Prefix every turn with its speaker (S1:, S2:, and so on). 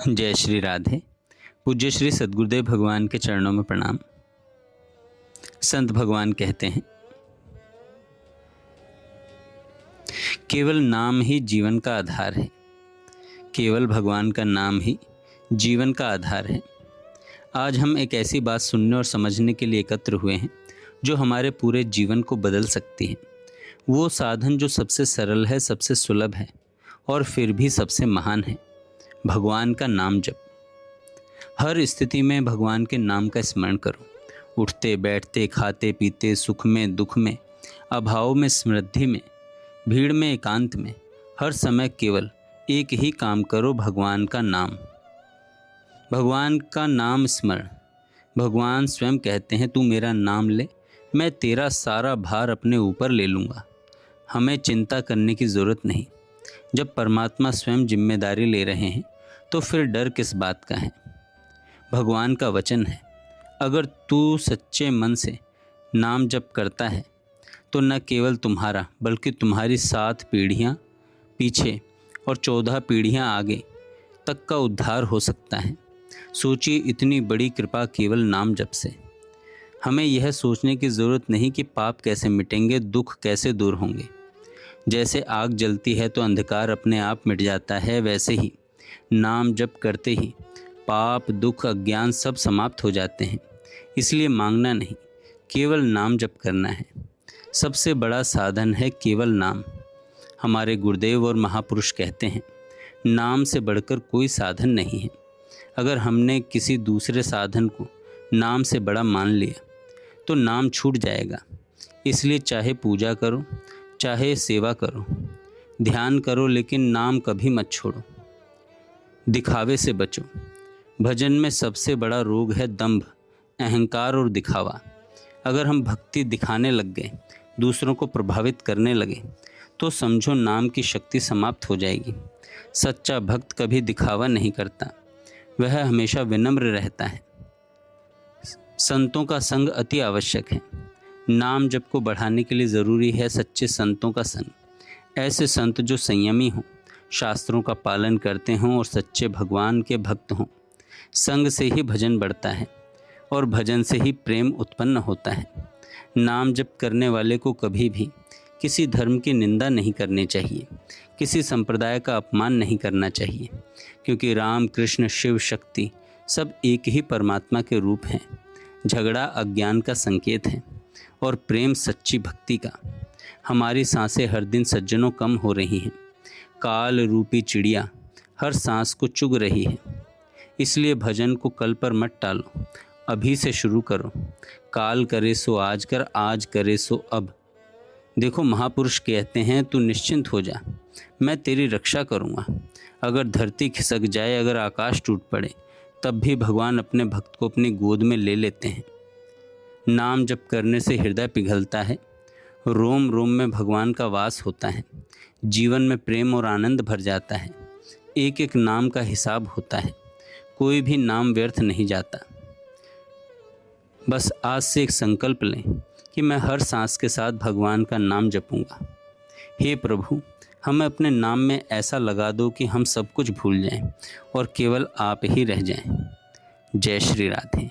S1: जय श्री राधे। पूज्य श्री सद्गुरुदेव भगवान के चरणों में प्रणाम। संत भगवान कहते हैं, केवल नाम ही जीवन का आधार है। केवल भगवान का नाम ही जीवन का आधार है। आज हम एक ऐसी बात सुनने और समझने के लिए एकत्र हुए हैं जो हमारे पूरे जीवन को बदल सकती है। वो साधन जो सबसे सरल है, सबसे सुलभ है और फिर भी सबसे महान है, भगवान का नाम जप। हर स्थिति में भगवान के नाम का स्मरण करो। उठते बैठते, खाते पीते, सुख में दुख में, अभाव में समृद्धि में, भीड़ में एकांत में, हर समय केवल एक ही काम करो, भगवान का नाम। भगवान का नाम स्मरण। भगवान स्वयं कहते हैं, तू मेरा नाम ले, मैं तेरा सारा भार अपने ऊपर ले लूँगा। हमें चिंता करने की ज़रूरत नहीं। जब परमात्मा स्वयं जिम्मेदारी ले रहे हैं तो फिर डर किस बात का है। भगवान का वचन है, अगर तू सच्चे मन से नाम जप करता है तो न केवल तुम्हारा बल्कि तुम्हारी 7 पीढ़ियाँ पीछे और 14 पीढ़ियाँ आगे तक का उद्धार हो सकता है। सोचिए, इतनी बड़ी कृपा केवल नाम जप से। हमें यह सोचने की ज़रूरत नहीं कि पाप कैसे मिटेंगे, दुख कैसे दूर होंगे। जैसे आग जलती है तो अंधकार अपने आप मिट जाता है, वैसे ही नाम जप करते ही पाप, दुख, अज्ञान सब समाप्त हो जाते हैं। इसलिए मांगना नहीं, केवल नाम जप करना है। सबसे बड़ा साधन है केवल नाम। हमारे गुरुदेव और महापुरुष कहते हैं, नाम से बढ़कर कोई साधन नहीं है। अगर हमने किसी दूसरे साधन को नाम से बड़ा मान लिया तो नाम छूट जाएगा। इसलिए चाहे पूजा करो, चाहे सेवा करो, ध्यान करो, लेकिन नाम कभी मत छोड़ो। दिखावे से बचो। भजन में सबसे बड़ा रोग है दंभ, अहंकार और दिखावा। अगर हम भक्ति दिखाने लग गए, दूसरों को प्रभावित करने लगे, तो समझो नाम की शक्ति समाप्त हो जाएगी। सच्चा भक्त कभी दिखावा नहीं करता, वह हमेशा विनम्र रहता है। संतों का संग अति आवश्यक है। नाम जप को बढ़ाने के लिए ज़रूरी है सच्चे संतों का संग। ऐसे संत जो संयमी हों, शास्त्रों का पालन करते हों और सच्चे भगवान के भक्त हों। संग से ही भजन बढ़ता है और भजन से ही प्रेम उत्पन्न होता है। नाम जप करने वाले को कभी भी किसी धर्म की निंदा नहीं करनी चाहिए, किसी संप्रदाय का अपमान नहीं करना चाहिए, क्योंकि राम, कृष्ण, शिव, शक्ति सब एक ही परमात्मा के रूप हैं। झगड़ा अज्ञान का संकेत है और प्रेम सच्ची भक्ति का। हमारी सांसें हर दिन सज्जनों कम हो रही हैं। काल रूपी चिड़िया हर सांस को चुग रही है। इसलिए भजन को कल पर मत टालो, अभी से शुरू करो। काल करे सो आज कर, आज करे सो अब। देखो, महापुरुष कहते हैं, तू निश्चिंत हो जा, मैं तेरी रक्षा करूँगा। अगर धरती खिसक जाए, अगर आकाश टूट पड़े, तब भी भगवान अपने भक्त को अपनी गोद में ले लेते हैं। नाम जप करने से हृदय पिघलता है, रोम रोम में भगवान का वास होता है, जीवन में प्रेम और आनंद भर जाता है। एक एक नाम का हिसाब होता है, कोई भी नाम व्यर्थ नहीं जाता। बस आज से एक संकल्प लें कि मैं हर सांस के साथ भगवान का नाम जपूंगा। हे प्रभु, हमें अपने नाम में ऐसा लगा दो कि हम सब कुछ भूल जाएं और केवल आप ही रह जाएं। जय श्री राधे।